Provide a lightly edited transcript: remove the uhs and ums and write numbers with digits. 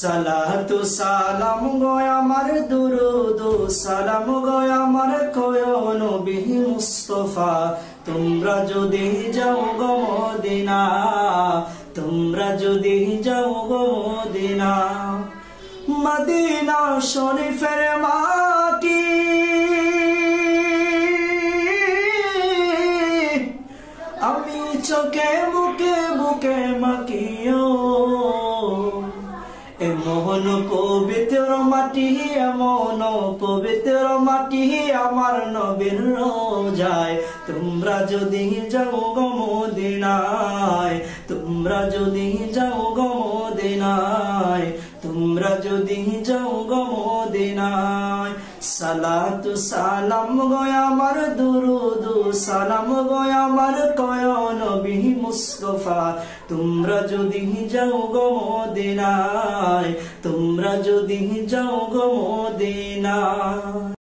সালাতু সালাম গো আমার দুরুদ সালাম গো আমার কয় নবী মুস্তাফা তোমরা যদি যাও গো মদিনা তোমরা যদি যাও গো মদিনা মদিনা শরীফের মাটি আমি চোখে বুকে বুকে মাখিও এমন পবিত্র মাটি এমন পবিত্র মাটি আমার নবীর রোজায় তোমরা যদি যাও গো মদিনায় তোমরা যদি যাও গো মদিনায় তোমরা যদি যাও গো মদিনায় সালাতু সালাম গো আমার দুরুদ সালাম গো আমার কয় নবী মুস্তাফা তোমরা যদি যাও গো মদিনায় তোমরা যদি যাও গো মদিনায়।